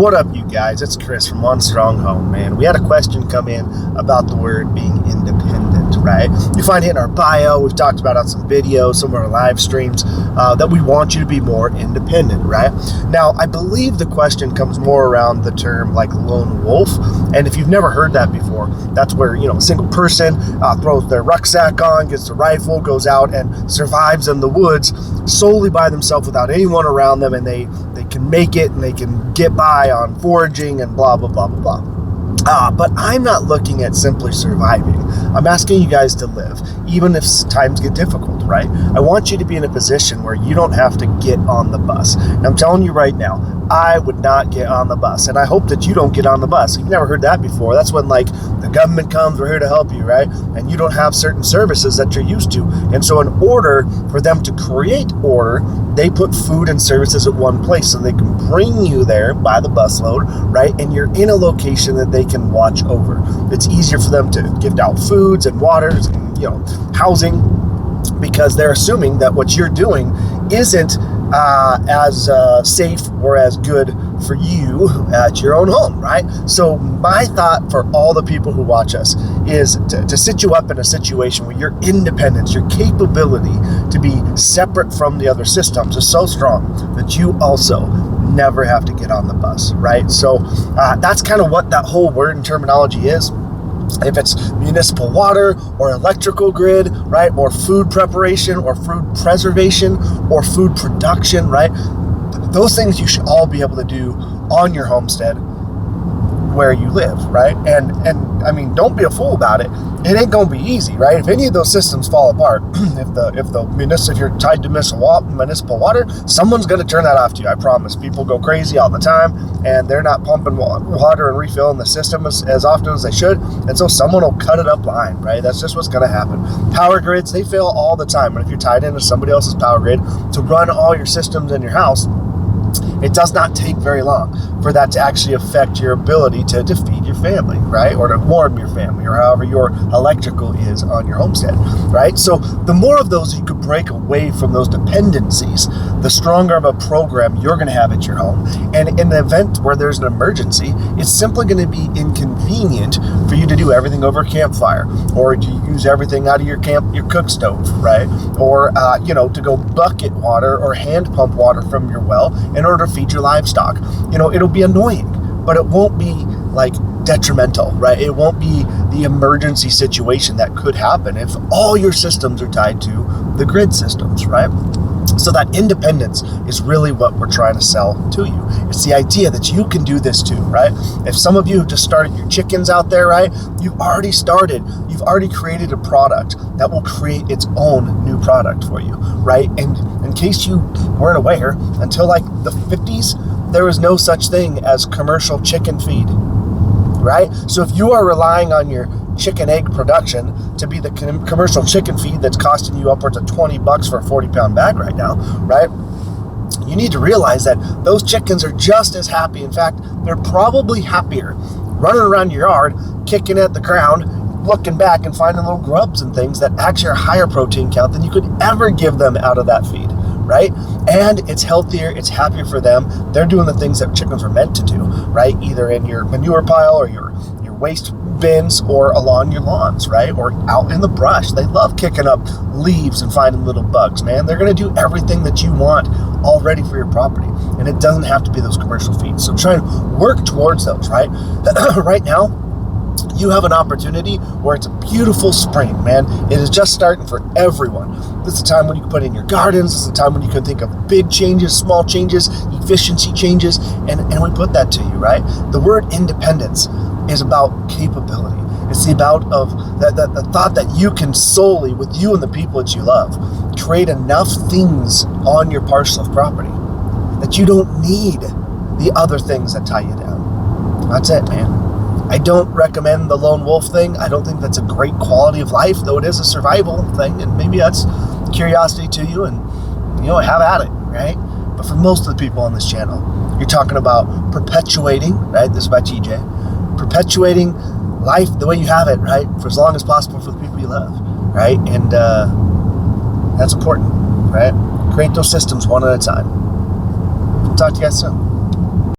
What up, you guys? It's Chris from One Strong Home, man. We had a question come in about the word being independent, right? You find it in our bio. We've talked about it on some videos, some of our live streams, that we want you to be more independent, right? Now, I believe the question comes more around the term like lone wolf. And if you've never heard that before, that's where, a single person throws their rucksack on, gets the rifle, goes out and survives in the woods solely by themselves without anyone around them, and they can make it and they can get by on foraging and blah, blah, blah, blah, blah. But I'm not looking at simply surviving. I'm asking you guys to live, even if times get difficult, right? I want you to be in a position where you don't have to get on the bus. And I'm telling you right now, I would not get on the bus. And I hope that you don't get on the bus. You've never heard that before. That's when the government comes, we're here to help you, right? And you don't have certain services that you're used to. And so in order for them to create order, they put food and services at one place so they can bring you there by the busload, right? And you're in a location that they can watch over. It's easier for them to give out foods and waters and, housing, because they're assuming that what you're doing isn't as safe or as good for you at your own home, right? So my thought for all the people who watch us is to sit you up in a situation where your independence, your capability to be separate from the other systems is so strong that you also never have to get on the bus, right? So that's kind of what that whole word and terminology is. If it's municipal water or electrical grid, right, or food preparation or food preservation or food production, right, those things you should all be able to do on your homestead where you live, right? And I mean, don't be a fool about it. It ain't gonna be easy, right? If any of those systems fall apart, if you're tied to municipal water, someone's gonna turn that off to you. I promise. People go crazy all the time, and they're not pumping water and refilling the system as often as they should, and so someone will cut it up line, right? That's just what's gonna happen. Power grids, they fail all the time, and if you're tied into somebody else's power grid to run all your systems in your house, it does not take very long for that to actually affect your ability to feed your family, right? Or to warm your family, or however your electrical is on your homestead, right? So the more of those you could break away from those dependencies, the stronger of a program you're going to have at your home. And in the event where there's an emergency, it's simply going to be inconvenient for you to do everything over a campfire, or to use everything out of your cook stove, right? Or, to go bucket water or hand pump water from your well in order to feed your livestock. It'll be annoying, but it won't be detrimental, right? It won't be the emergency situation that could happen if all your systems are tied to the grid systems, right? So that independence is really what we're trying to sell to you. It's the idea that you can do this too, right? If some of you have just started your chickens out there, right? You've already created a product that will create its own new product for you, right? And in case you weren't aware, until the 50s, there was no such thing as commercial chicken feed, right? So if you are relying on your chicken egg production to be the commercial chicken feed that's costing you upwards of $20 for a 40-pound bag right now, right? You need to realize that those chickens are just as happy. In fact, they're probably happier running around your yard, kicking at the ground, looking back and finding little grubs and things that actually are higher protein count than you could ever give them out of that feed, right? And it's healthier, it's happier for them. They're doing the things that chickens are meant to do, right? Either in your manure pile or your waste bins or along your lawns, right? Or out in the brush. They love kicking up leaves and finding little bugs, man. They're going to do everything that you want already for your property. And it doesn't have to be those commercial feeds. So try and work towards those, right? Right now, you have an opportunity where it's a beautiful spring, man. It is just starting for everyone. This is the time when you can put in your gardens. This is the time when you can think of big changes, small changes, efficiency changes, and we put that to you, right? The word independence is about capability. It's about the thought that you can solely, with you and the people that you love, create enough things on your parcel of property that you don't need the other things that tie you down. That's it, man. I don't recommend the lone wolf thing. I don't think that's a great quality of life, though it is a survival thing, and maybe that's curiosity to you, and have at it, right? But for most of the people on this channel, you're talking about perpetuating, right? This is by TJ, perpetuating life the way you have it, right? For as long as possible for the people you love, right? And that's important, right? Create those systems one at a time. Talk to you guys soon.